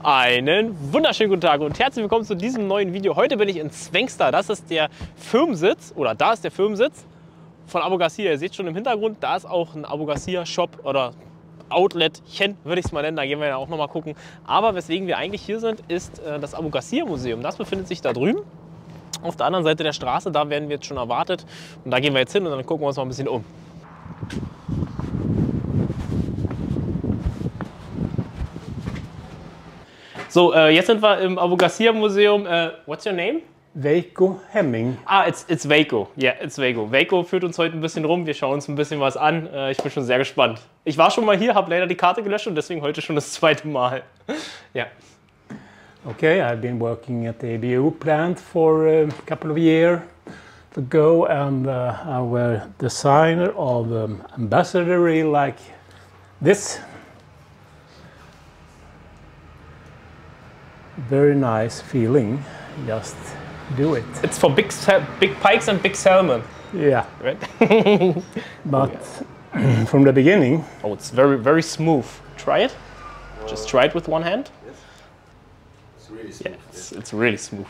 Einen wunderschönen guten Tag und herzlich willkommen zu diesem neuen Video. Heute bin ich in Svängsta. Das ist der Firmensitz, oder da ist der Firmensitz von Abu Garcia. Ihr seht schon im Hintergrund, da ist auch ein Abu Garcia Shop oder Outletchen, würde ich es mal nennen. Da gehen wir ja auch noch mal gucken. Aber weswegen wir eigentlich hier sind, ist das Abu Garcia Museum. Das befindet sich da drüben. Auf der anderen Seite der Straße, da werden wir jetzt schon erwartet. Und da gehen wir jetzt hin und dann gucken wir uns mal ein bisschen um. So, jetzt sind wir im Abu Garcia Museum. What's your name? Veiko Hemming. Ah, it's Veiko. Yeah, it's Veiko. Veiko führt uns heute ein bisschen rum. Wir schauen uns ein bisschen was an. Ich bin schon sehr gespannt. Ich war schon mal hier, habe leider die Karte gelöscht und deswegen heute schon das zweite Mal. Ja. Okay, I've been working at the ABU plant for a couple of years ago, and our designer of ambassador like this. Very nice feeling. Just do it. It's for big pikes and big salmon. Yeah. Right? But from the beginning. Oh, it's very smooth. Try it. Just try it with one hand. It's really smooth. Yeah, it's really smooth.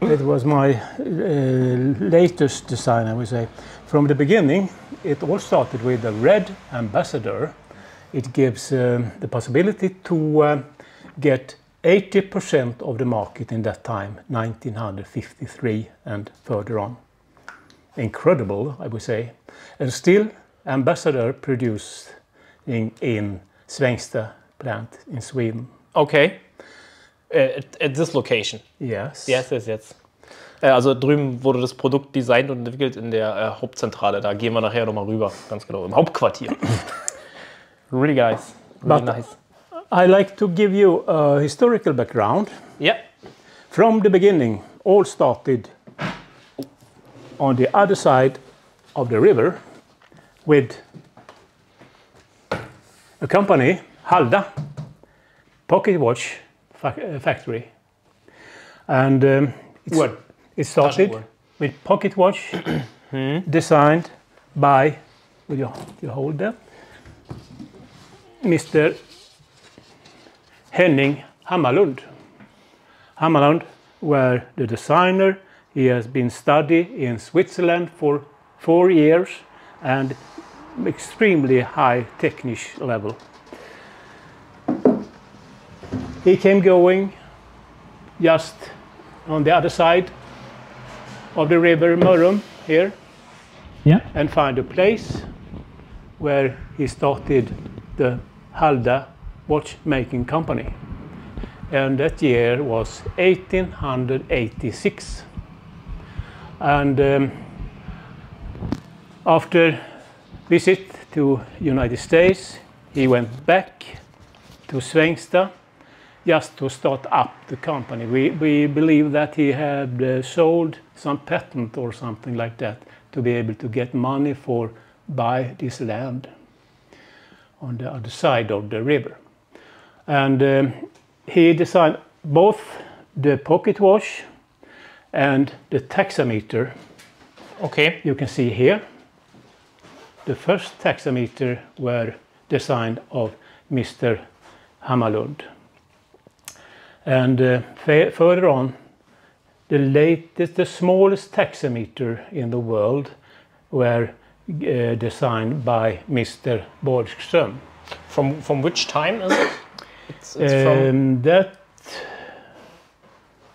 It was my latest design, I would say. From the beginning, it all started with a red ambassador. It gives the possibility to get 80% of the market in that time, 1953 and further on. Incredible, I would say. And still, ambassador produced in Svängsta plant in Sweden. Okay. At this location? Yes. Yes. Also drüben wurde das Produkt designt und entwickelt in der Hauptzentrale. Da gehen wir nachher nochmal rüber, ganz genau, im Hauptquartier. Really guys, really nice. I like to give you a historical background. Yeah. From the beginning, all started on the other side of the river with a company, Halda, pocket watch factory. And it started with pocket watch designed by, will you hold that? Mr. Henning Hammarlund. Hammarlund were the designer. He has been studied in Switzerland for 4 years and extremely high technical level. He came going just on the other side of the river Mörrum here, and found a place where he started the Halda watchmaking company, and that year was 1886. And after visit to United States, he went back to Svängsta just to start up the company. We believe that he had sold some patent or something like that to be able to get money for buy this land on the other side of the river. And he designed both the pocket watch and the taxameter. Okay. You can see here. The first taxameter were designed of Mr. Hammarlund. And further on, the smallest taxameter in the world were designed by Mr. Borgström. From which time is it? It's from... That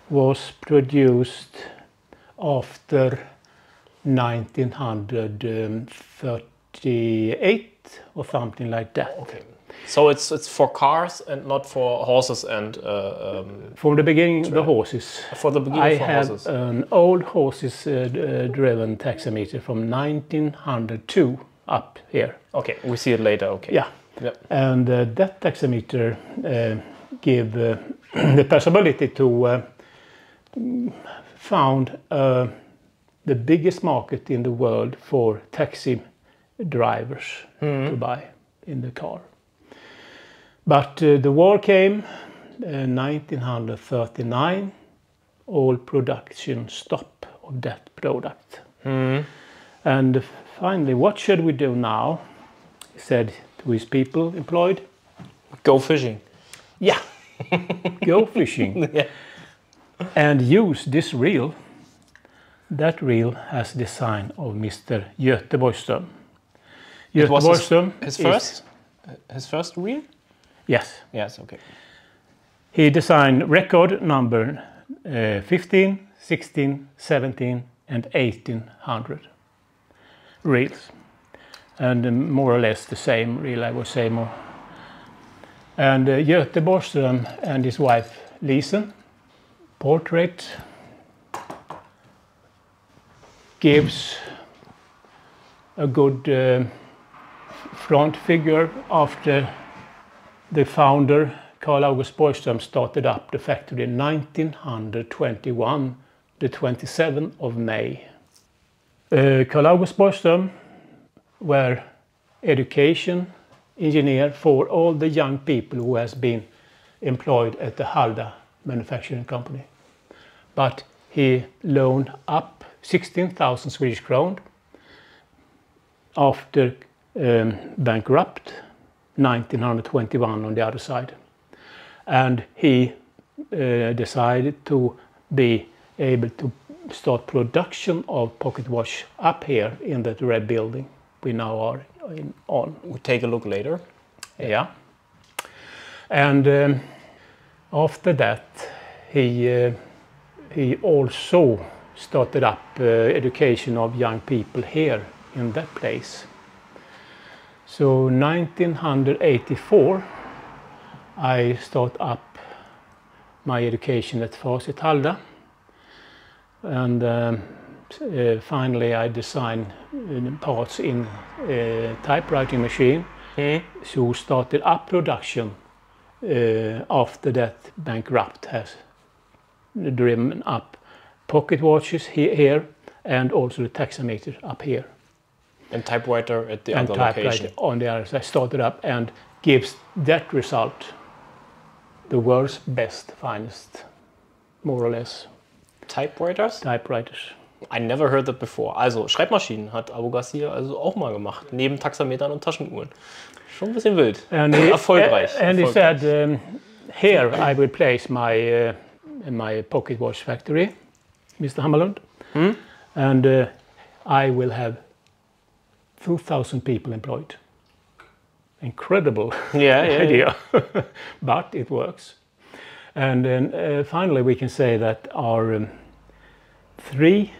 was produced after 1938 or something like that. Okay. So it's for cars and not for horses and... From the beginning, the horses. For the beginning, for horses. I have an old horses driven taxameter from 1902 up here. Okay, we see it later, okay. Yeah. Yep. And that taxameter give the possibility to found the biggest market in the world for taxi drivers to buy in the car. But the war came, 1939, all production stop of that product. And finally, what should we do now? He said to his people employed, Go fishing. Yeah. go fishing, Yeah. and use this reel. That reel has the design of Mr. Göte Borgström. It was Borgström his first reel? Yes. Yes, okay. He designed record number 15, 16, 17 and 1800 reels. And more or less the same reel, I would say more. And Göte Borgström and his wife Lisen, portrait, gives a good front figure after the founder Carl August Borgström started up the factory in 1921, the 27th of May. Carl August Borgström were education engineer for all the young people who has been employed at the Halda manufacturing company. But he loaned up 16,000 Swedish kronor after bankrupt 1921 on the other side. And he decided to be able to start production of pocket watch up here in that red building we now are on. We'll take a look later. Yeah. And after that he also started up education of young people here in that place. So 1984 I start up my education at Facit Halda, and finally I design parts in typewriting machine. So started up production after that bankrupt has driven up pocket watches here and also the taxometer up here. And typewriter at the And other typewriter location. on the other side started up and gives that result. The world's best, finest, more or less, Typewriters? typewriters. I never heard that before. Also, Schreibmaschinen hat Abu Garcia also auch mal gemacht, neben Taxametern und Taschenuhren. Schon ein bisschen wild. And Erfolgreich. And he Erfolgreich. said, here I will place my pocket watch factory, Mr. Hammarlund, and I will have 2,000 people employed. Incredible idea, but it works. And then finally we can say that our 3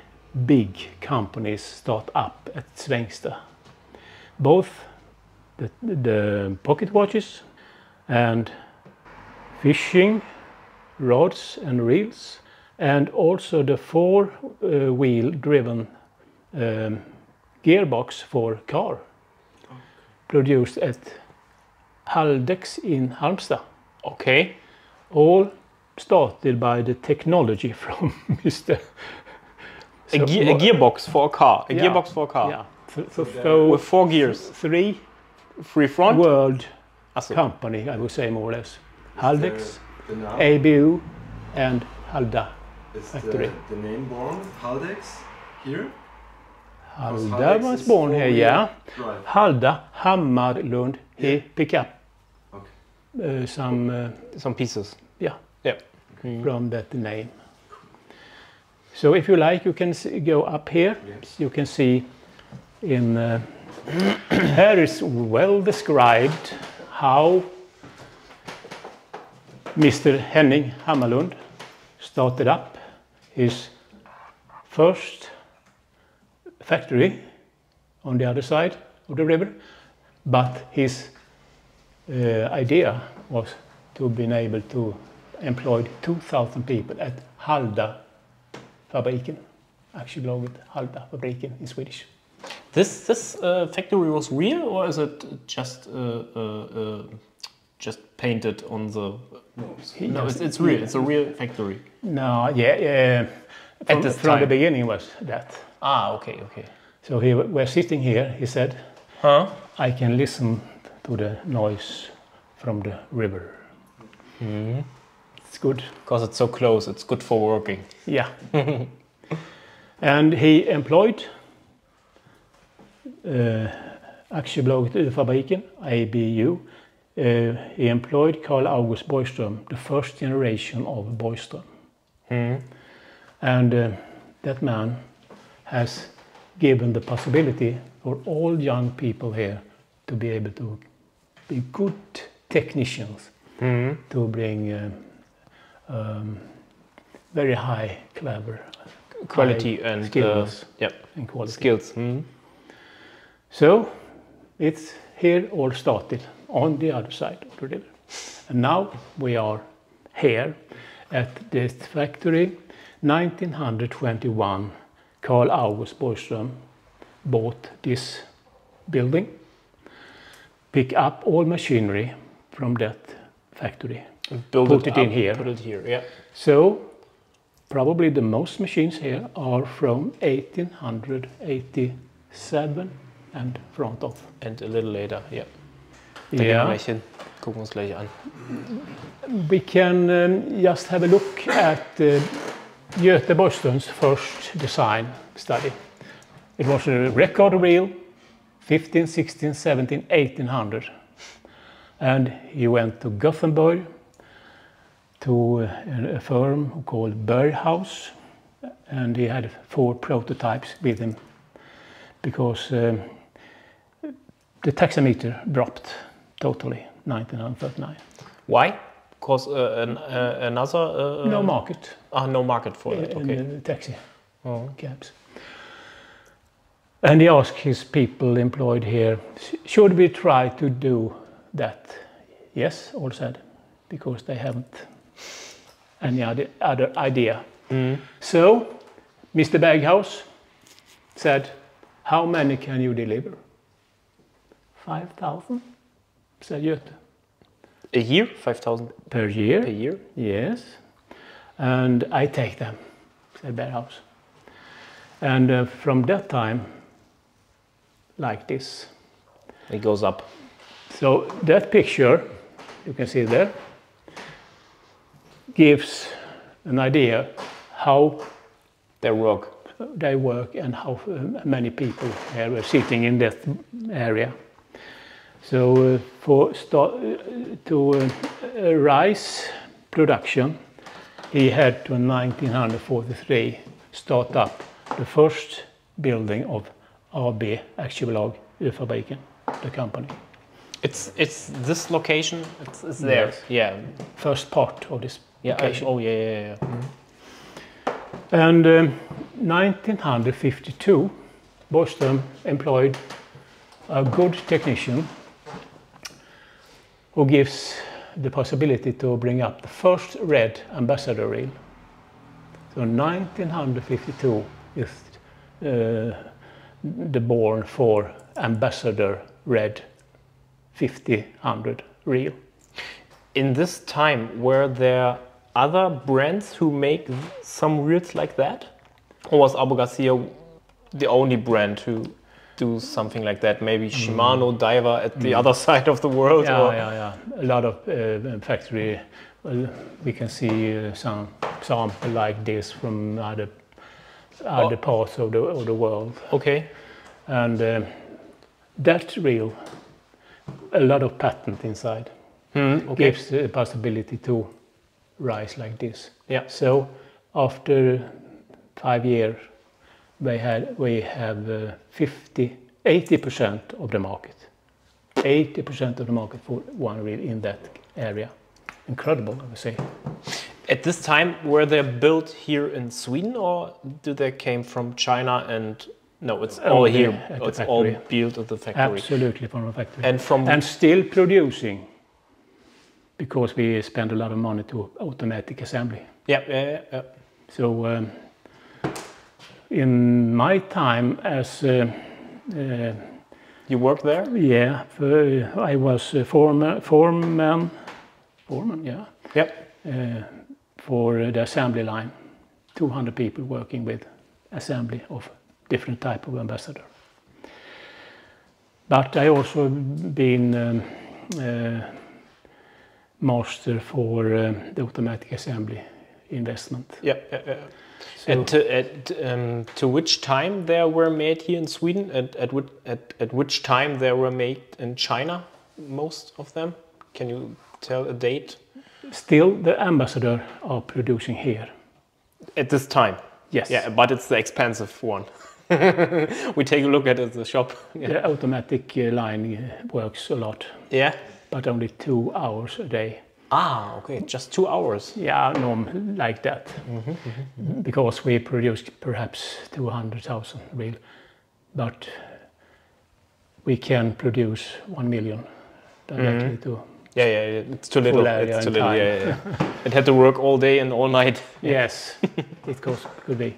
big companies start up at Svängsta. Both the pocket watches and fishing rods and reels, and also the 4-wheel driven gearbox for car, produced at Haldex in Halmstad. Okay. All started by the technology from Mr. A gearbox for a car. A gearbox for a car. Yeah. So With 4 gears. 3 Free front. world Achso. company, I would say more or less. Haldex, The name, ABU and Halda is factory. the name born Haldex here? Halda Haldex was is born here, 4-wheel yeah. drive. Halda Hammarlund, he pick up Okay. Some pieces. yeah, Yeah. from that name. So if you like, you can go up here. Yes. You can see in here is well described how Mr. Henning Hammarlund started up his first factory on the other side of the river, but his idea was to be able to employ 2,000 people at Halda fabriken, Aktiebolaget Halda fabriken in Swedish. This factory was real, or is it just painted on the? No, it's real. It's a real factory. No, yeah, At this from the time. beginning was that. Ah, okay. So he was sitting here, he said, Huh? I can listen to the noise from the river. It's good. Because it's so close, it's good for working. Yeah. And he employed Aktiebolaget fabriken, ABU, he employed Carl August Boyström, the first generation of Boyström. And that man has given the possibility for all young people here to be able to be good technicians, to bring very high, clever quality high and skills and quality. skills. So it's here all started on the other side of the river. And now we are here at this factory. 1921, Carl August Boyström bought this building, pick up all machinery from that factory, put it in here. Put it here, yeah. So probably the most machines here are from 1887 and front of. And a little later, yeah. Da gehen wir gleich hin. Gucken wir uns gleich an. We can just have a look at Göte Boyström's first design study. It was a record reel, 15, 16, 17, 1800. And he went to Gothenburg to a firm called Berghaus, and he had 4 prototypes with him because the taxometer dropped totally 1939. Why? Because another... No market. No market for it, okay. In taxi cabs. And he asked his people employed here, should we try to do that? Yes, all said, because they haven't any other idea. So, Mr. Berghaus said, how many can you deliver? 5,000, said Göte. A year? 5,000 per year? Per year? Yes. And I take them, said Berghaus. And from that time, like this. It goes up. So that picture, you can see there, gives an idea how they work and how many people were sitting in that area. So to rice production, he had to 1943 start up the first building of AB Aktiebolag Urfabriken, the company. It's this location. It's there. Yes. Yeah. First part of this location. Yeah. And 1952, Boyström employed a good technician who gives the possibility to bring up the first red ambassador reel. So 1952 is the born for ambassador red 50-100 reel. In this time, were there other brands who make some reels like that? Or was Abu Garcia the only brand who do something like that? Maybe Shimano, Diver at the other side of the world? Yeah. A lot of factory. We can see some sample like this from other parts of the world. Okay. And that reel, a lot of patent inside. Okay. Gives the possibility to rise like this. Yeah. So after 5 years, we have 80% of the market. 80% of the market for one reel in that area. Incredible, I would say. At this time, were they built here in Sweden, or do they came from China? And no, it's all here. It's all built at the factory. Absolutely, from the factory. And still producing, because we spend a lot of money to automatic assembly. Yeah. So in my time as you worked there? Yeah, I was foreman. Yeah. Yep. For the assembly line, 200 people working with assembly of different type of ambassador. But I also been master for the automatic assembly investment. Yeah. So to which time they were made here in Sweden? At which time they were made in China? Most of them. Can you tell a date? Still, the ambassador are producing here. At this time? Yes. Yeah, but it's the expensive one. We take a look at it at the shop. Yeah. The automatic line works a lot. Yeah? But only 2 hours a day. Ah, okay, just 2 hours. Yeah, like that. Because we produce perhaps 200,000 real, but we can produce 1 million directly to. Yeah, it's too little. It's too little. Yeah. It had to work all day and all night. Yes, it could be.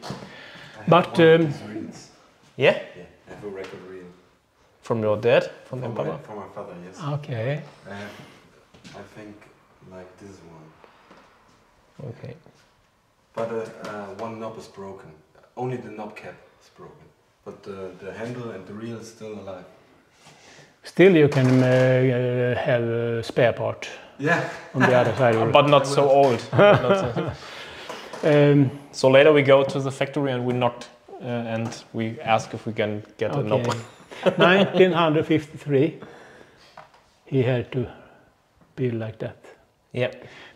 But Reels. Yeah, Yeah, I have a record reel. from your dad, from From Papa. my father, yes. okay, I think like this one. Okay. But one knob is broken. Only the knob cap is broken. But the handle and the reel is still alive. still you can have a spare part Yeah. on the other side. But not so old. So later we go to the factory and we knocked and we ask if we can get a knob. 1953, he had to build like that. Yeah.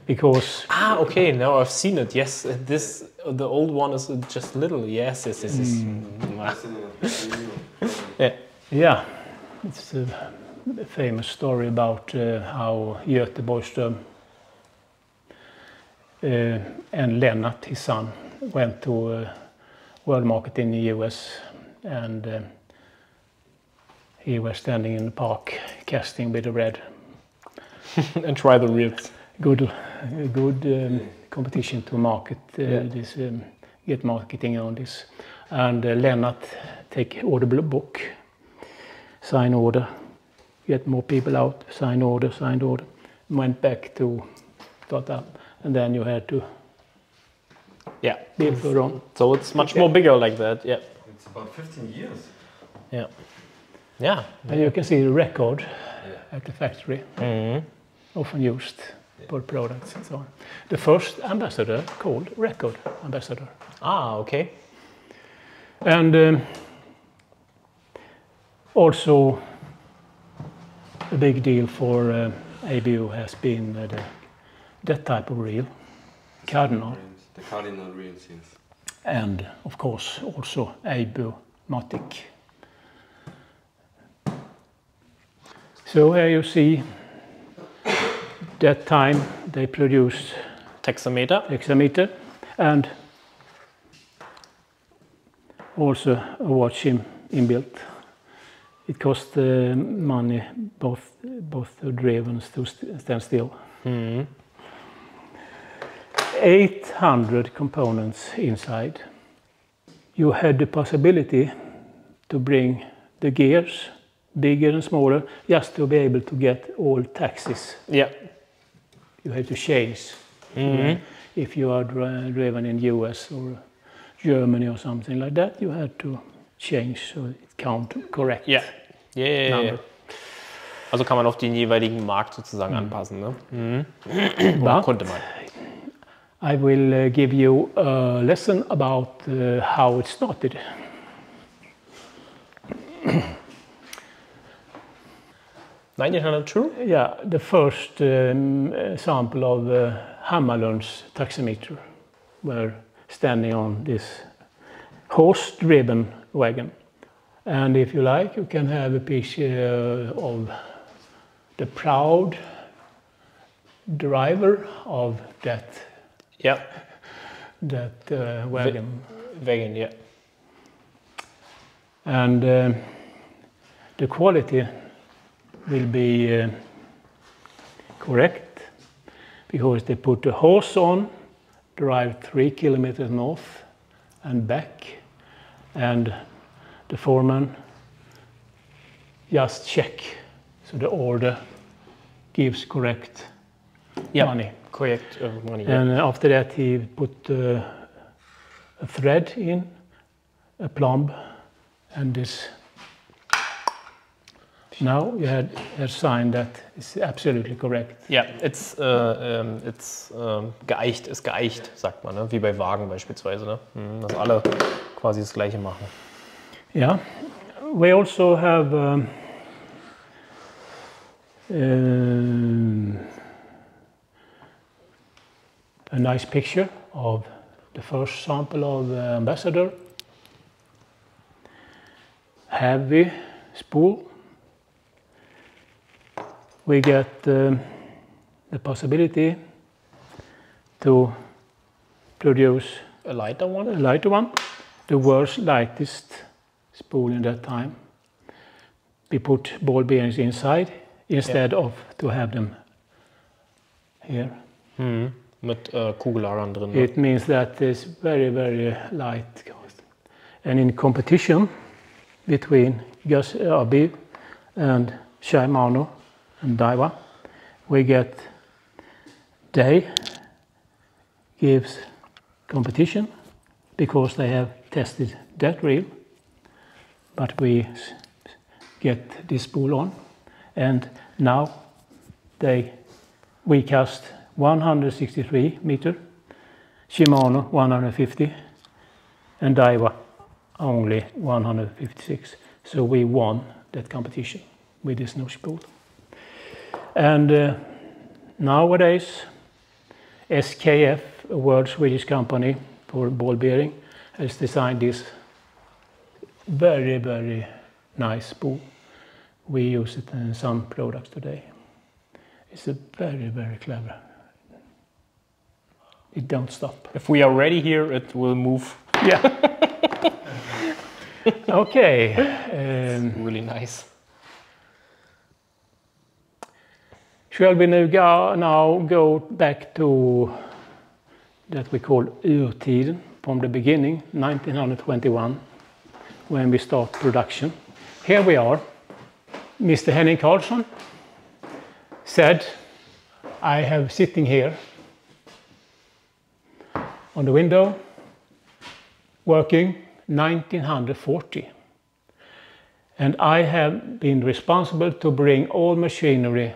Because Okay, now I've seen it. Yes, the old one is just little. Yes. yeah, it's a famous story about how Göte Borgström and Lennart, his son, went to a world market in the US, and he was standing in the park casting with the red. And try the reels. Good competition to market this, get marketing on this. And Lennart take order book, sign order, get more people out, sign order, went back to start up, and then you had to build for on. So it's much more bigger like that. Yeah. It's about 15 years. Yeah. And you can see the record at the factory, often used for products and so on. The first ambassador called record ambassador. Ah, okay. And also a big deal for ABU has been that type of reel, cardinal, The cardinal reels, yes. and of course also ABU-matic. So here you see that time they produced hexameter and also a watch inbuilt. It cost money both the drivens to stand still. 800 components inside. You had the possibility to bring the gears, bigger and smaller, just to be able to get all taxes. Yeah. You had to change. If you are driven in US or Germany or something like that, you had to change so it count correct. Ja. Also kann man auf den jeweiligen Markt sozusagen anpassen, ne? Oder konnte man. I will give you a lesson about how it started. 1902? Yeah, the first sample of Hammarlund's taximeter were standing on this horse-driven wagon. And if you like, you can have a picture of the proud driver of that wagon. Wagon, yeah. And the quality will be correct because they put the horse on, drive 3 kilometers north and back, and the foreman just check so the order gives correct money. Correct money. Yeah. And after that he put a thread in, a plumb, and this. Now you had a sign that is absolutely correct. Ja, it's geeicht, ist geeicht, sagt man, ne? Wie bei Wagen beispielsweise, ne? Dass alle quasi das Gleiche machen. Yeah, we also have a nice picture of the first sample of Ambassador. Heavy spool. We get the possibility to produce a lighter one. A lighter one. The world's lightest spool in that time. We put ball bearings inside instead of to have them here. Mit Kugellager drin. It means that it's very, very light. And in competition between GARCIA and Shimano and Daiwa, we get they gives competition because they have tested that reel, but we get this spool on, and now we cast 163 meter, Shimano 150, and Daiwa only 156. So we won that competition with this new spool. And nowadays, SKF, a world Swedish company for ball bearing, has designed this very, very nice spool. We use it in some products today. It's a very, very clever. It don't stop. If we are ready here, it will move. Yeah. Okay. Really nice. Shall we now go back to that we call urtiden, from the beginning, 1921, when we start production. Here we are. Mr. Henning Karlsson said, I have sitting here on the window, working 1940. And I have been responsible to bring all machinery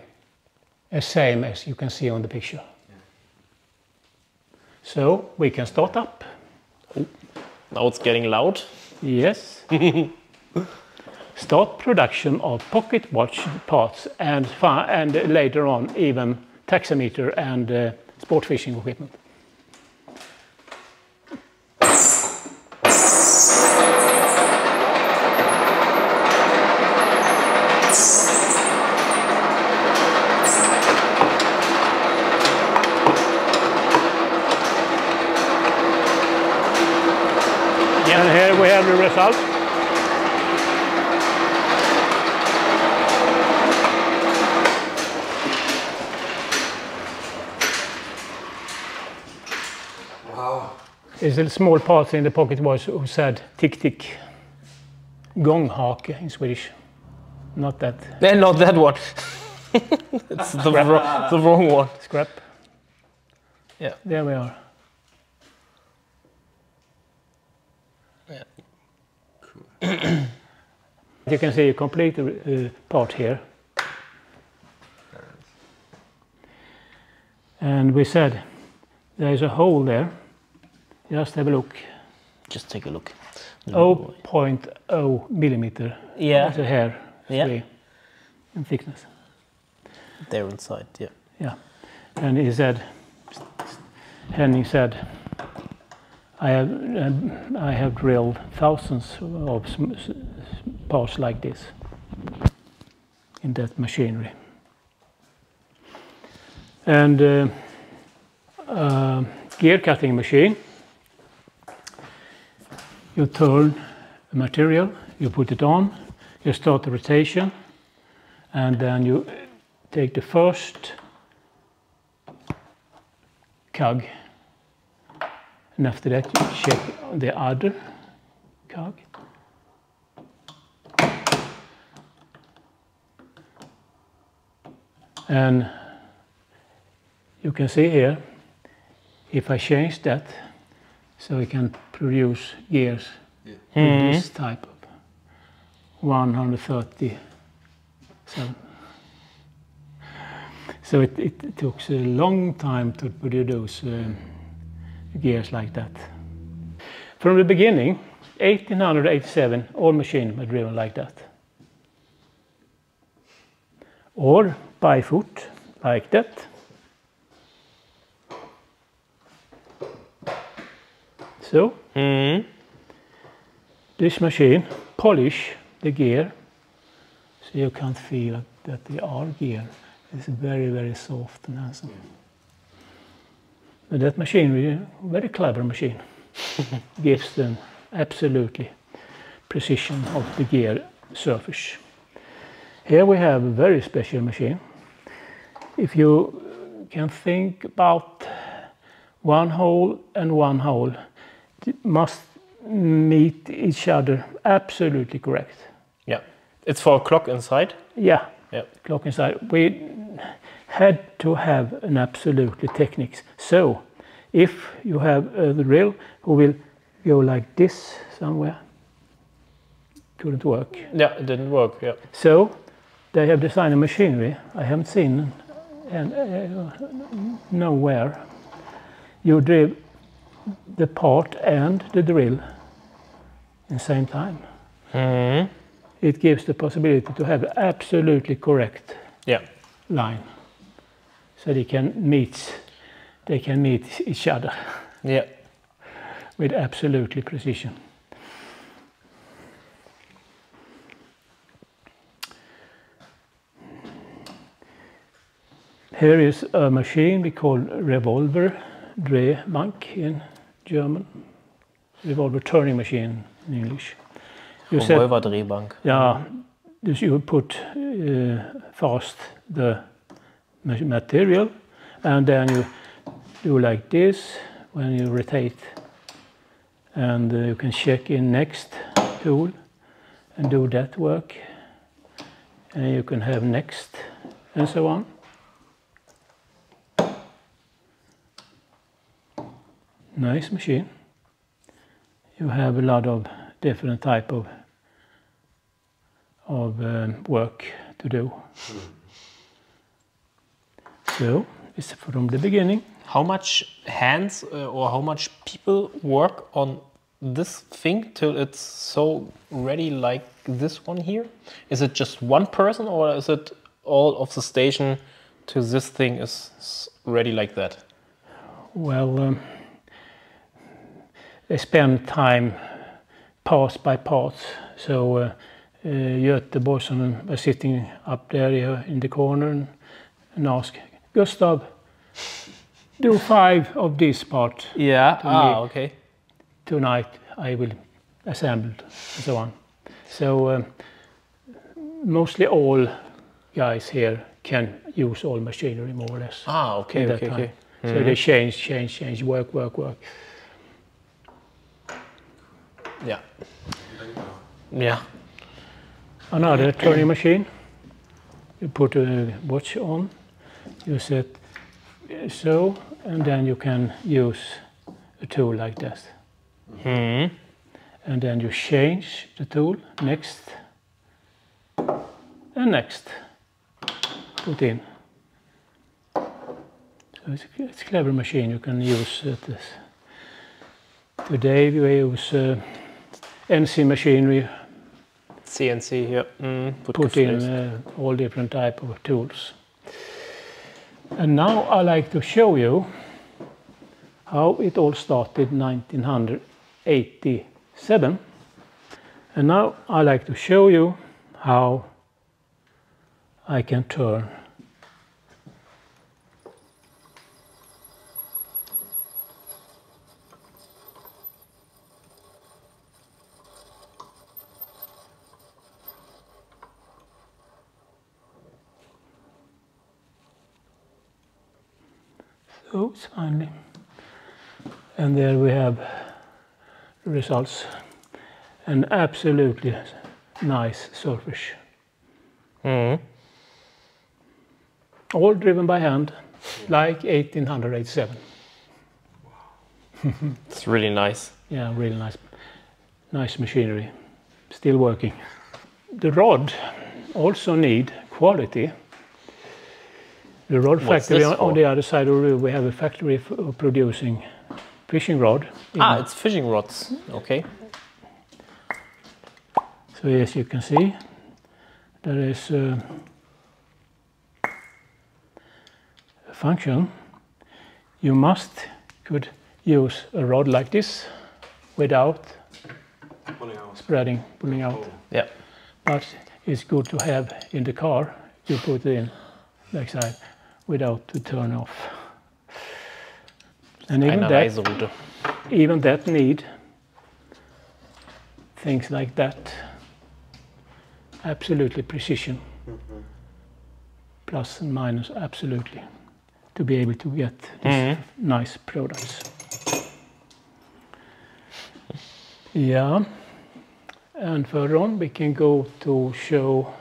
the same as you can see on the picture. So we can start up. Oh, now it's getting loud. Yes. Start production of pocket watch parts and later on even taximeter and sport fishing equipment. And here we have the result. Wow. There's a small parts in the pocket watch who said tick tick. Gånghake in Swedish. Not that. Not that one. It's the wrong one. Scrap. Yeah. There we are. Yeah. Cool. You can see a complete part here. And we said there is a hole there. Just have a look. Just take a look. 0.0 millimeter. Yeah. That's a hair Yeah. in thickness. There inside, yeah. Yeah. And he said, Henning said, I have drilled thousands of parts like this in that machinery. And gear cutting machine, you turn the material, you put it on, you start the rotation, and then you take the first cog, and after that you check the other cog. And you can see here, if I change that, so we can produce gears with this type of 137. So it took a long time to produce gears like that. From the beginning, 1887, all machines were driven like that. Or by foot, like that. So, this machine polish the gear, so you can't feel that they are gear. It's very, very soft and handsome. But that machine, very clever machine, gives them absolutely precision of the gear surface. Here we have a very special machine. If you can think about one hole and one hole, it must meet each other absolutely correct. Yeah, it's for a clock inside. Yeah, yeah. Clock inside. We had to have an absolutely techniques. So, if you have a drill who will go like this somewhere, couldn't work. Yeah, it didn't work. Yeah. So, they have designed a machinery I haven't seen nowhere. You drill the part and the drill in the same time. It gives the possibility to have absolutely correct line, so they can meet each other with absolutely precision. Here is a machine we call revolver Drehbank in German. Revolver turning machine in English. Revolver Drehbank. Yeah, you put fast the material, and then you do like this when you rotate, and you can check in next tool and do that work, and you can have next and so on. Nice machine. You have a lot of different type of work to do. So it's from the beginning. How much hands or how much people work on this thing till it's so ready like this one here? Is it just one person, or is it all of the station to this thing is ready like that? Well, they spend time parts by parts. So Göte Borson was sitting up there in the corner and asked, Gustav, do 5 of this part. Yeah, okay. Tonight I will assemble and so on. So mostly all guys here can use all machinery more or less. Okay, okay. So they change, work. Yeah. Yeah. Another turning machine. You put a watch on, you set so, and then you can use a tool like this. And then you change the tool, next, and next. Put in. So it's a clever machine you can use it. Today we use NC machinery. CNC here. Put in all different type of tools. And now I like to show you how it all started in 1987. And now I like to show you how I can turn so it's finally, and there we have the results. An absolutely nice surface. All driven by hand, like 1887. It's really nice. Yeah, really nice machinery, still working. The rod also need quality. The rod factory on the other side of the room, we have a factory for producing fishing rod. It's fishing rods, okay. So as you can see, there is function, you could use a rod like this without pulling out. Yeah. But it's good to have in the car. You put it in backside without to turn off. And even that need things like that. Absolutely precision. Plus and minus, absolutely. To be able to get these nice products. Yeah. And further on we can go to show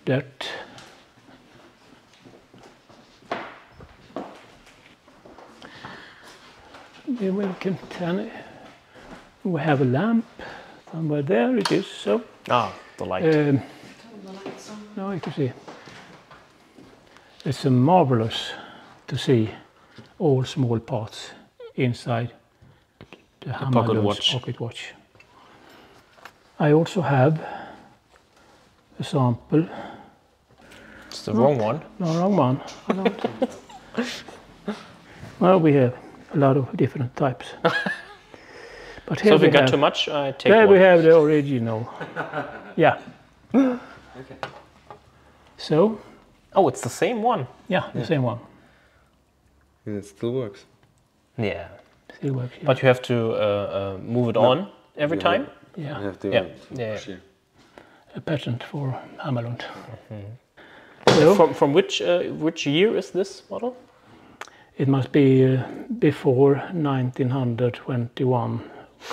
that we have a lamp somewhere there. It is so. The light. Now you can see. It's marvelous to see all small parts inside the pocket watch. I also have a sample. It's the wrong one. No, wrong one. I don't. Well, we have a lot of different types. But here so if we got too much, I take there one. we have the original. Yeah. Okay. So. Oh, it's the same one. Yeah, the same one. And it still works. Yeah. Still works. Yeah. But you have to move it on every time. Yeah. You have to Yeah. A patent for Angeln. So from which year is this model? It must be before 1921.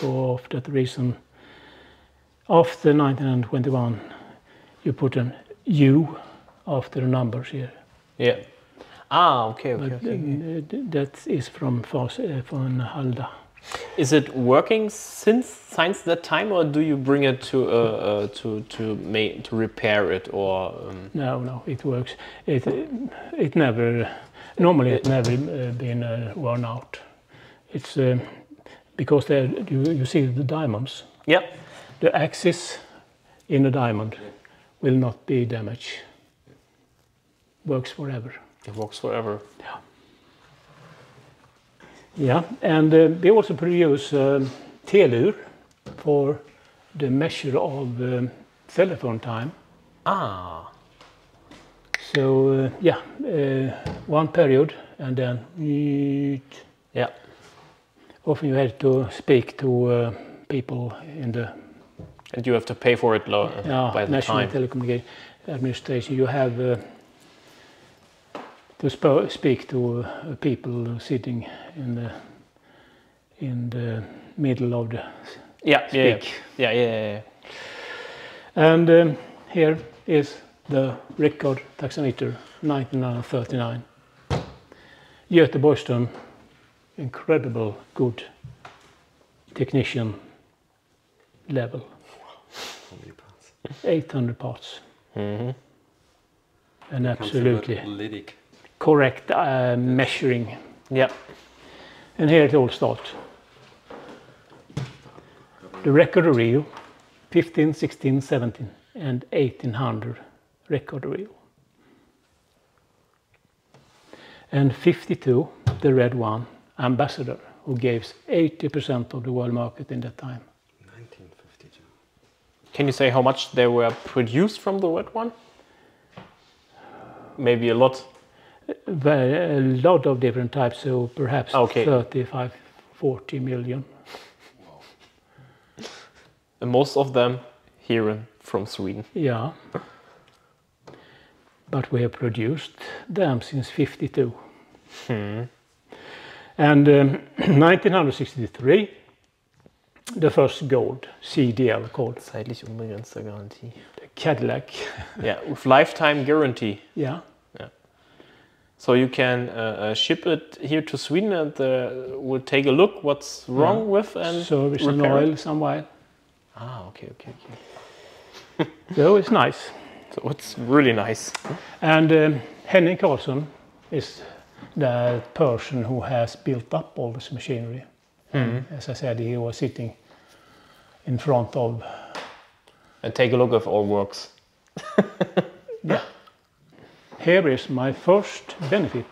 Go off that reason. After 1921, you put an U after the numbers here. Yeah. Okay. That is from Halda. Is it working since that time, or do you bring it to repair it, or? No, it works. It never. Normally, it never been worn out. It's because you see the diamonds. Yeah. The axis in the diamond will not be damaged. Works forever. It works forever. Yeah. Yeah, and we also produce telur for the measure of telephone time. So one period, and then often you have to speak to people in the. And you have to pay for it by the National time. Telecommunication Administration. You have to speak to people sitting in the middle of the speak. Yeah. And here is the record taxometer 1939. Göte Borgström, incredible good technician level. 800 parts. And absolutely correct measuring. Yeah. And here it all starts. The record reel, 15, 16, 17 and 1800 record reel. And 52, the red one, ambassador, who gives 80% of the world market in that time. 1952. Can you say how much they were produced from the red one? Maybe a lot. A lot of different types, so perhaps 35, 40 million. Wow. And most of them here from Sweden. Yeah. But we have produced them since 52. And 1963, the first gold CDL called. Zeitlich unbegrenzte Garantie. The Cadillac. Yeah, with lifetime guarantee. Yeah. So you can ship it here to Sweden, and we'll take a look what's wrong with and service and oil somewhere. Okay. So it's nice. So it's really nice. And Henning Karlsson is the person who has built up all this machinery. As I said, he was sitting in front of. And take a look if all works. Yeah. here is my first benefit.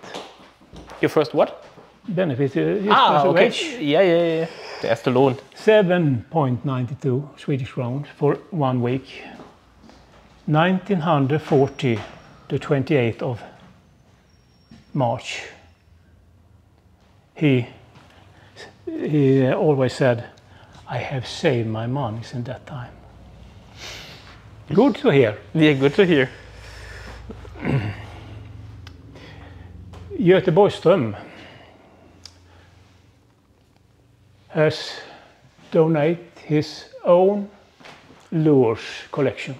Your first what? Benefit, Okay. wage. Yeah. Der erste Lohn. 7.92 Swedish crowns for 1 week. 1940, the 28th of March. He always said, I have saved my money since that time. Good to hear. Yeah, good to hear. Göteborgström has donated his own lures collection.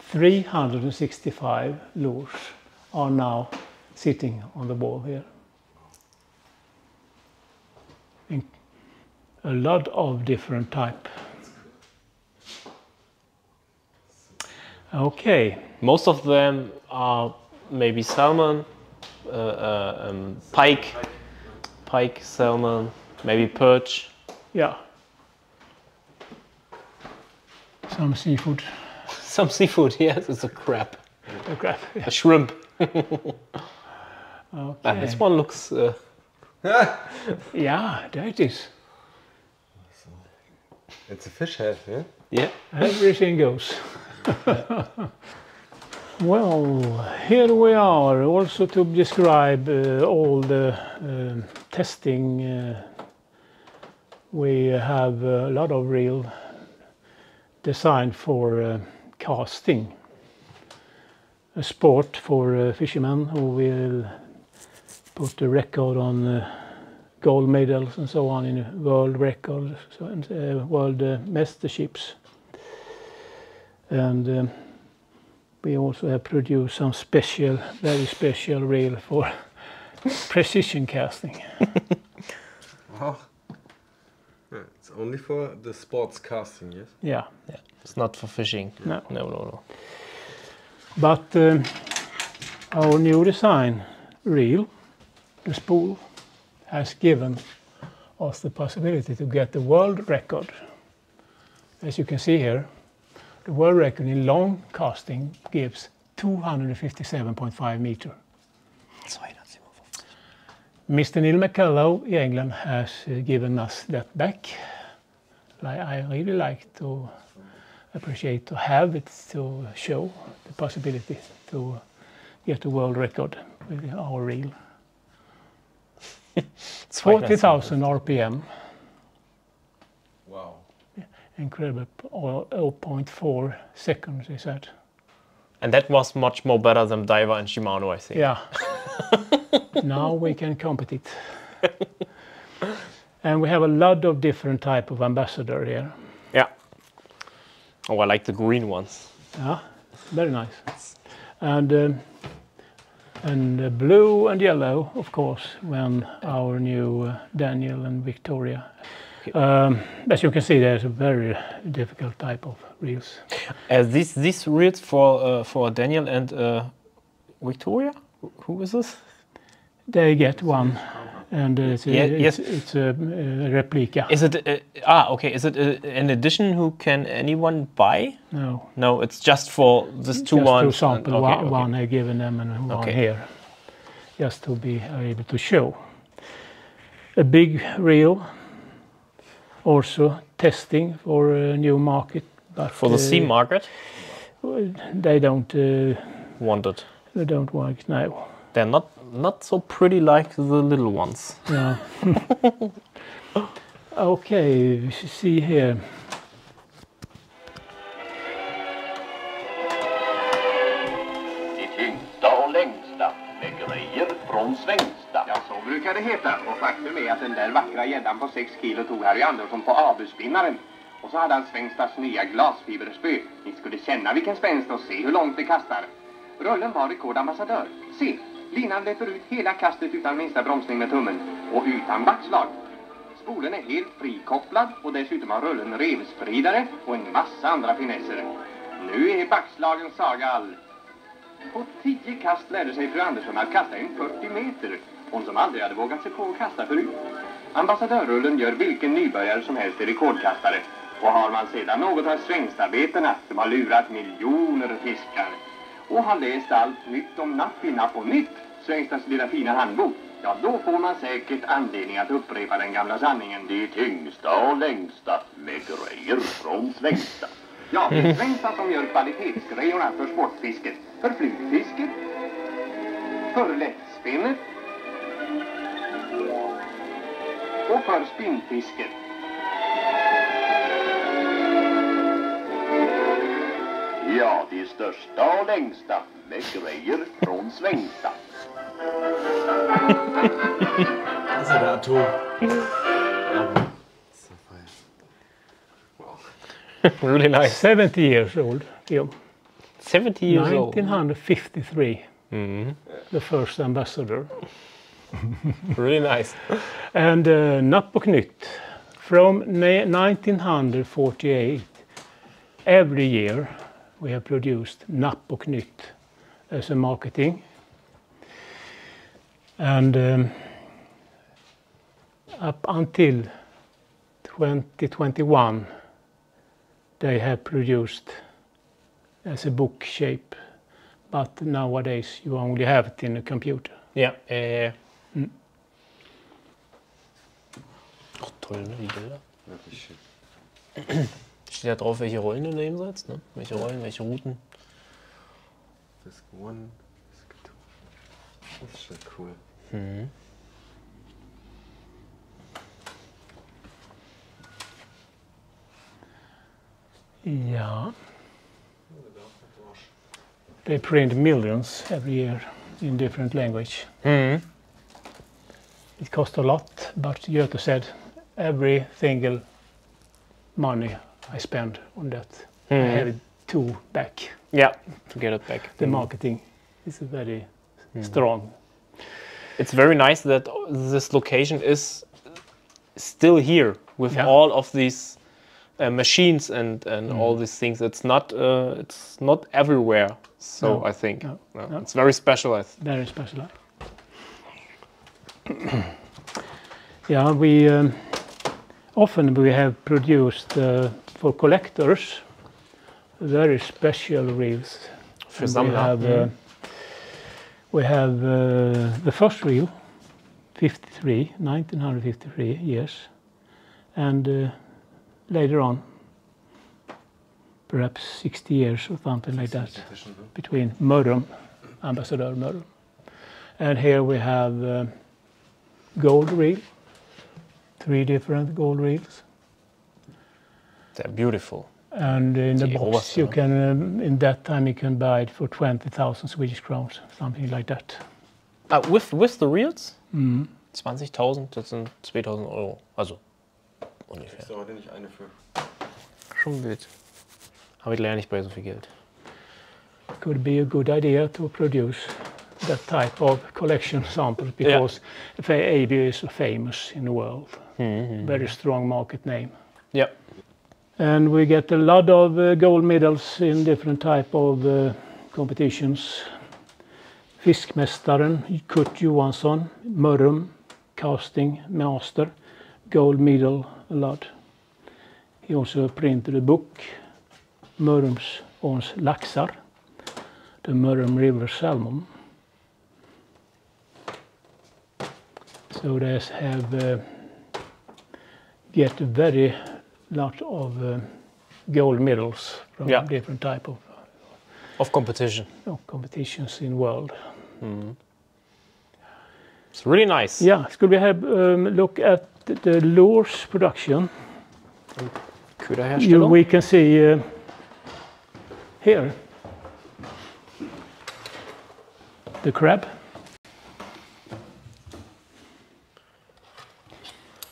365 lures are now sitting on the wall here. In a lot of different type. Okay. Most of them are maybe salmon, pike, salmon, maybe perch. Yeah. Some seafood. Some seafood, yes, it's a crab. A crab. Yeah. A shrimp. Okay. This one looks... Yeah, there it is. It's a fish head, yeah? Yeah. Everything goes. Well, here we are also to describe all the testing. We have a lot of reel designed for casting. A sport for fishermen who will put the record on gold medals and so on in world records and world masterships. And we also have produced some special, very special reel for precision casting. Oh. Yeah, it's only for the sports casting, yes? Yeah. It's not for fishing. No. No. But our new design reel, the spool, has given us the possibility to get the world record. As you can see here, the world record in long casting gives 257.5 meters. Mr. Neil McCullough in England has given us that back. I really like to appreciate to have it to show the possibility to get the world record with our reel. 40,000 RPM. Wow. Incredible, 0.4 seconds, he said. And that was much more better than Diver and Shimano, I think. Yeah. Now we can compete it. And we have a lot of different type of ambassador here. Yeah. Oh, I like the green ones. Yeah, very nice. And blue and yellow, of course, when our new Daniel and Victoria. As you can see, there's a very difficult type of reels. These reels for Daniel and Victoria? Who is this? They get one, and it's a replica. Is it okay? Is it an edition who can anyone buy? No. No, it's just for this two ones. Just to sample okay. one I've given them and one here, just to be able to show. A big reel, also testing for a new market. But for the sea market? They don't want it. They don't want it now. They're not so pretty like the little ones. Yeah. Okay, we see here. De tyngsta och längsta med grejer från Svängsta. Ja, så brukar det heta. Och faktum är att den där vackra gäddan på 6 kilo tog Harry Andersson på abuspinnaren. Och så hade han Svängstas nya glasfiberspö. Ni skulle känna vilken spänst och se hur långt det kastar. Rullen var rekordambassadör. Se, linan löper ut hela kastet utan minsta bromsning med tummen. Och utan backslag. Spolen är helt frikopplad och dessutom har rullen revspridare och en massa andra finesser. Nu är backslagen saga all. På 10 kast lärde sig fru Andersson att kasta en 40 meter. Hon som aldrig hade vågat sig på att kasta förut. Ambassadörrullen gör vilken nybörjare som helst till rekordkastare. Och har man sedan något av svängstarbetena som har lurat miljoner fiskar. och har läst allt nytt om napp i napp och nytt, Svängstas lilla fina handbok, ja då får man säkert anledning att upprepa den gamla sanningen. De tyngsta och längsta med grejer från Svängsta. Ja, det är Svängsta som gör kvalitetsgrejerna för sportfisket, för flugfisket, för lättspinnet och för spinnfisket. Ja, de största och längsta med grejer från Svängsta. Das ist der Atom. Wow. Really nice. 70 years old. Yeah. 70 years old. 1953. The first ambassador. Really nice. And napp och nytt. From 1948, every year we have produced napp och nytt as a marketing. And up until 2021, they have produced as a book shape, but nowadays you only have it in a computer. Ja. Ach, toll, ne, die Bilder. Wirklich schön. Steht da drauf, welche Rollen du nehmen sollst, ne? Welche Rollen, welche Routen. Das gewonnen, das getan. Das ist schon cool. Yeah. They print millions every year in different language. It costs a lot, but Goethe said every single money I spend on that, I have it two back. Yeah, to get it back. The marketing is very strong. It's very nice that this location is still here with all of these machines and all these things. It's not everywhere. So I think it's very special. Very special. Yeah, we often we have produced for collectors very special reels. För samlare. We have the first reel, 1953 years, and later on, perhaps 60 years or something like that, between Mörrum, Ambassador Mörrum. And here we have gold reel, 3 different gold reels. They're beautiful. And in the box you can, in that time you can buy it for 20,000 Swedish crowns, something like that. With the reels? 20.000, das sind 2.000 Euro. Also ungefähr. Ist da heute nicht eine für? Schon wild. Aber ich lerne nicht bei so viel Geld. Could be a good idea to produce that type of collection samples because AB is famous in the world. Very strong market name. Yeah. And we get a lot of gold medals in different type of competitions. Fiskmästaren, Kurt Johansson, Mörrum, casting master, gold medal a lot. He also printed a book, Mörrums åns laxar, the Mörrum River Salmon. So they have get a very lot of gold medals from different type of competition. Competitions in the world. It's really nice. Yeah, could we have look at the lures production? We can see here the crab.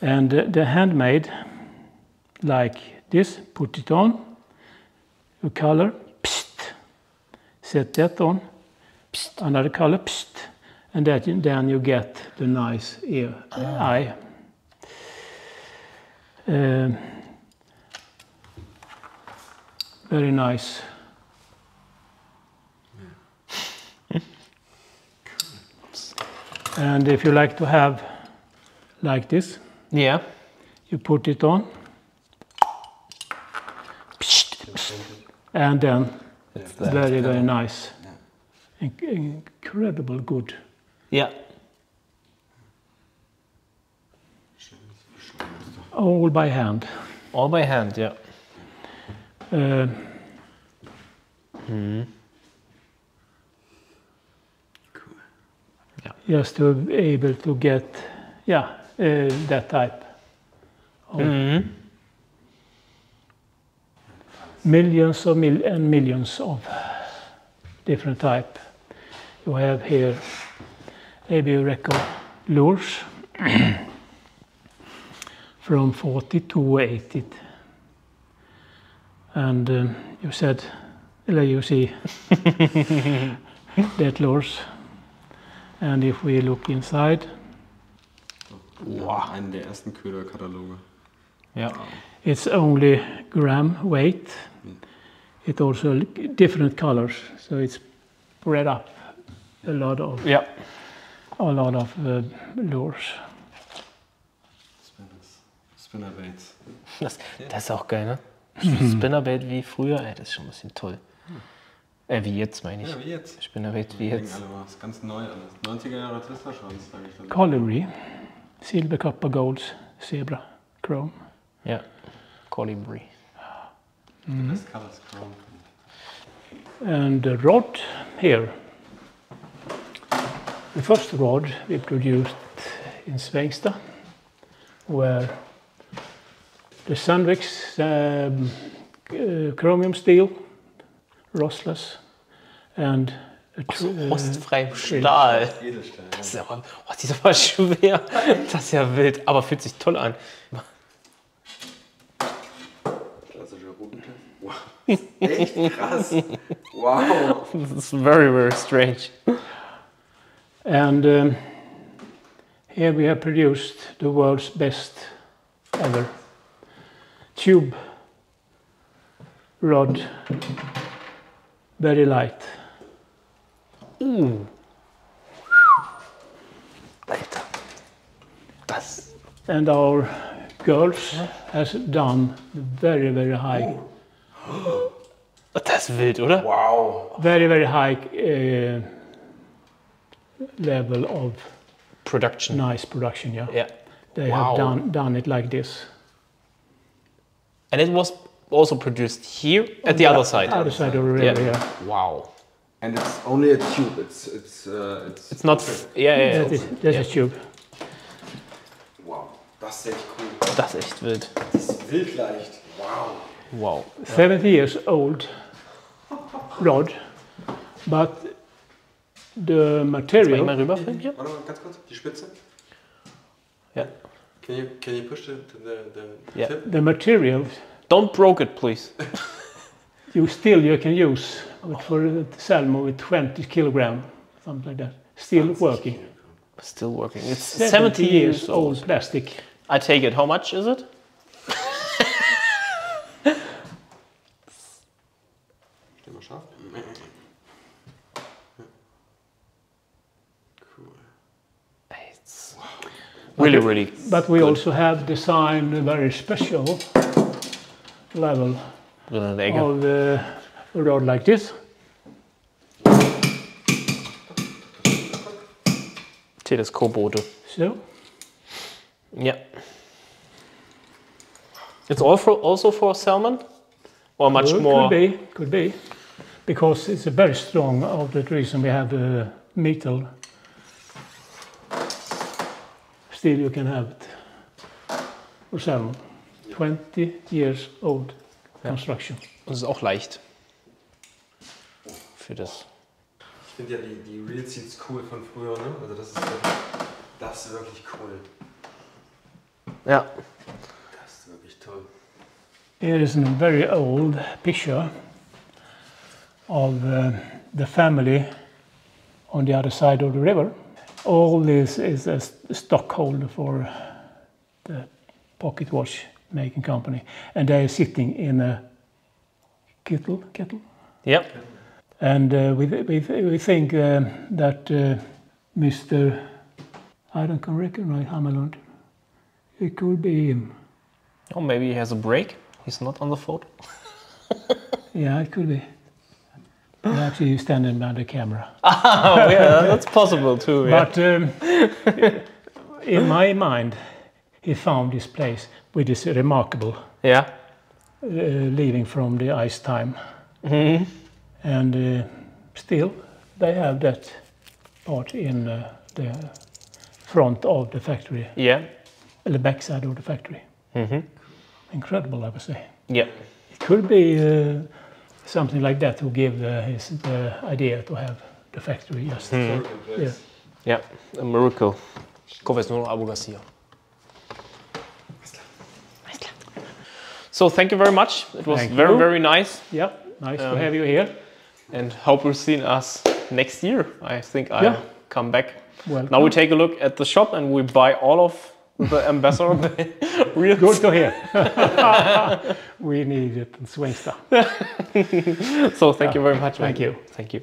And the handmade like this, put it on, a color, pst, set that on, pst, another color, pst, and then you get the nice eye. Very nice. And if you like to have like this, you put it on. And then it's very, very nice. incredible good. Ja. All by hand. All by hand, ja. Just to be able to get, that type. Of millions and millions of different type. You have here, maybe you record lures from 40 to 80. And you said, you see that lures. And if we look inside, wow. Einen der ersten Köderkataloge. Ja. It's only gram weight. It also different colors, so it's spread up a lot of lures. Spinnerbaits. Das ist auch geil, ne? Spinnerbait wie früher, ey, das ist schon ein bisschen toll. Wie jetzt, meine ich. Ja, wie jetzt. Spinnerbait wie jetzt. Alle mal, das ist ganz neu alles. 90er Jahre Twisterschwanz, sage ich dann. Colibri, silver, copper, gold, zebra, chrome. Ja, Colibri. Best colors chrome. And the rod here. The first rod we produced in Svängsta, where the Sandviks chromium steel, rostless, and Rostfreiem Stahl. Edelstein. Das ist ja, oh, die ist aber schwer. Das ist ja wild, aber fühlt sich toll an. Klassischer Routentest. Wow. Echt krass. Wow. This is very, very strange. And here we have produced the world's best ever tube rod, very light. Alter. Das. And our girls has done very, very high. Das ist wild, oder? Wow. Very, very high level of Production. nice production, yeah. Yeah. They Wow. have done it like this. And it was also produced here at the other side. Other side of the river, yeah. Wow. And it's only a tube. It's not. Yeah. That's a tube. Wow. Das ist echt cool. Das ist echt wild. Das ist wild leicht. Wow. Wow. 70 years old rod, but the material. Mal rüberfilmen hier? Warte mal ganz kurz. Die Spitze. Ja. Can you push the Yeah. tip? The material Don't broke it, please. you can use for the salmon with 20 kilogram, something like that. Still working. Still working. It's 70 years old plastic. I take it. How much is it? Immer scharf. Cool. It's really, really. But we good. also have designed a very special level Een enge. of a rod like this. Teleskopboote. So, Yeah. It's also for salmon, or much more. Could be, because it's a very strong. Of that reason, we have metal. Still, you can have it for salmon. 20 years old construction. Und es ist auch leicht. Für das. Ich finde ja die Real Seeds cool von früher, ne? Also das ist wirklich cool. Ja. Das ist wirklich toll. Here is a very old picture of the family on the other side of the river. All this is a stock holder for the pocket watch making company, and they are sitting in a kettle. Ja. And we think that Mr. I don't recognize Hamelund. It could be him. Oh, maybe he has a break. He's not on the photo. Yeah, it could be. Actually, he's standing behind the camera. Oh, yeah, that's possible too. Yeah. But in my mind, he found this place, which is remarkable, Yeah. leaving from the ice time. Mm-hmm. And still, they have that part in the front of the factory, Yeah. the backside of the factory. Mm-hmm. Incredible, I would say. Yeah. It could be something like that to give the idea to have the factory just. Yeah. Yeah, a miracle. Kaufe jetzt nur noch Abu Garcia. So thank you very much. It was Thank very, you. very nice. Yeah, nice to have you here. And hope you'll see us next year. I think I'll come back. Welcome. Now we take a look at the shop and we buy all of the ambassador reels. Good to hear. We need it in Svängsta. So thank you very much. Thank you. Thank you.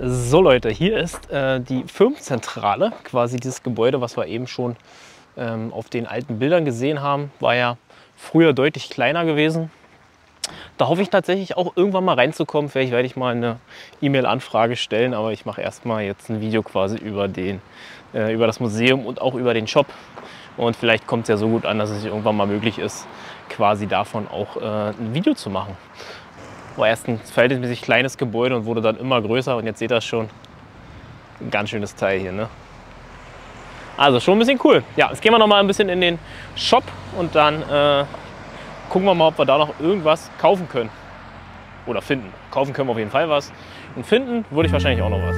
So Leute, hier ist die Firmenzentrale, quasi dieses Gebäude, was wir eben schon auf den alten Bildern gesehen haben, war ja früher deutlich kleiner gewesen. Da hoffe ich tatsächlich auch irgendwann mal reinzukommen. Vielleicht werde ich mal eine E-Mail-Anfrage stellen, aber ich mache erstmal jetzt ein Video quasi über das Museum und auch über den Shop. Und vielleicht kommt es ja so gut an, dass es irgendwann mal möglich ist, quasi davon auch ein Video zu machen. War erst ein verhältnismäßig kleines Gebäude und wurde dann immer größer und jetzt seht ihr schon, ein ganz schönes Teil hier, ne? Also schon ein bisschen cool. Ja, jetzt gehen wir noch mal ein bisschen in den Shop und dann gucken wir mal, ob wir da noch irgendwas kaufen können. Oder finden. Kaufen können wir auf jeden Fall was. Und finden würde ich wahrscheinlich auch noch was.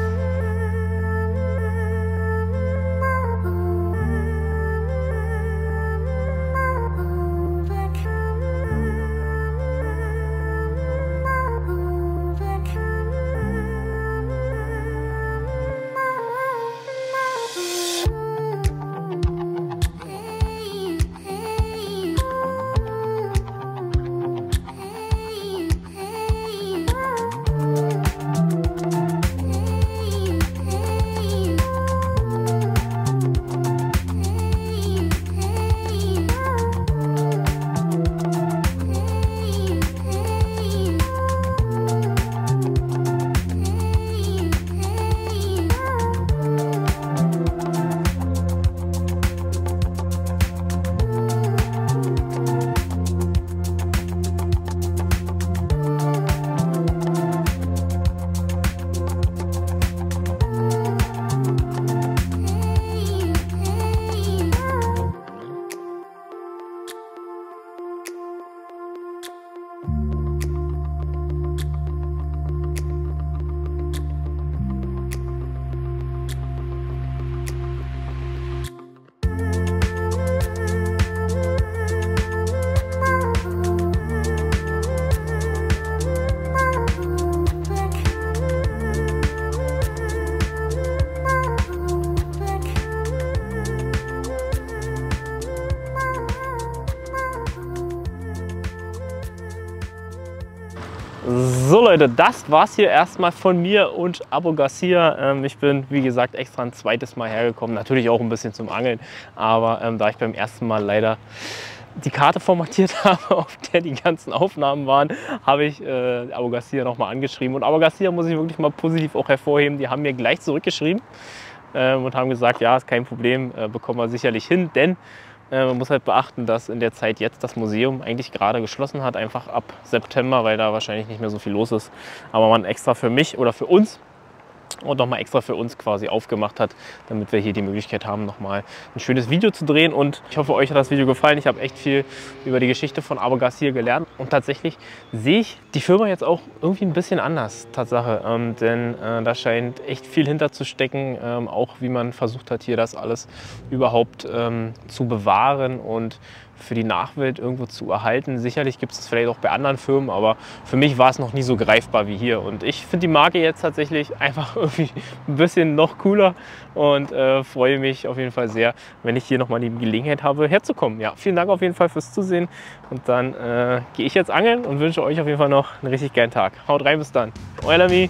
So Leute, das war's hier erstmal von mir und Abu Garcia. Ich bin, wie gesagt, extra ein zweites Mal hergekommen. Natürlich auch ein bisschen zum Angeln. Aber da ich beim ersten Mal leider die Karte formatiert habe, auf der die ganzen Aufnahmen waren, habe ich Abu Garcia nochmal angeschrieben. Und Abu Garcia muss ich wirklich mal positiv auch hervorheben. Die haben mir gleich zurückgeschrieben und haben gesagt, ja, ist kein Problem, bekommen wir sicherlich hin. Denn Man muss halt beachten, dass in der Zeit jetzt das Museum eigentlich gerade geschlossen hat, einfach ab September, weil da wahrscheinlich nicht mehr so viel los ist. Aber man extra für mich oder für uns und nochmal extra für uns quasi aufgemacht hat, damit wir hier die Möglichkeit haben, nochmal ein schönes Video zu drehen. Und ich hoffe, euch hat das Video gefallen. Ich habe echt viel über die Geschichte von GARCIA gelernt. Und tatsächlich sehe ich die Firma jetzt auch irgendwie ein bisschen anders, Tatsache. Denn da scheint echt viel hinterzustecken, auch wie man versucht hat, hier das alles überhaupt zu bewahren und für die Nachwelt irgendwo zu erhalten. Sicherlich gibt es das vielleicht auch bei anderen Firmen, aber für mich war es noch nie so greifbar wie hier. Und ich finde die Marke jetzt tatsächlich einfach irgendwie ein bisschen noch cooler und freue mich auf jeden Fall sehr, wenn ich hier nochmal die Gelegenheit habe, herzukommen. Ja, vielen Dank auf jeden Fall fürs Zusehen und dann gehe ich jetzt angeln und wünsche euch auf jeden Fall noch einen richtig geilen Tag. Haut rein, bis dann. Euer Lami.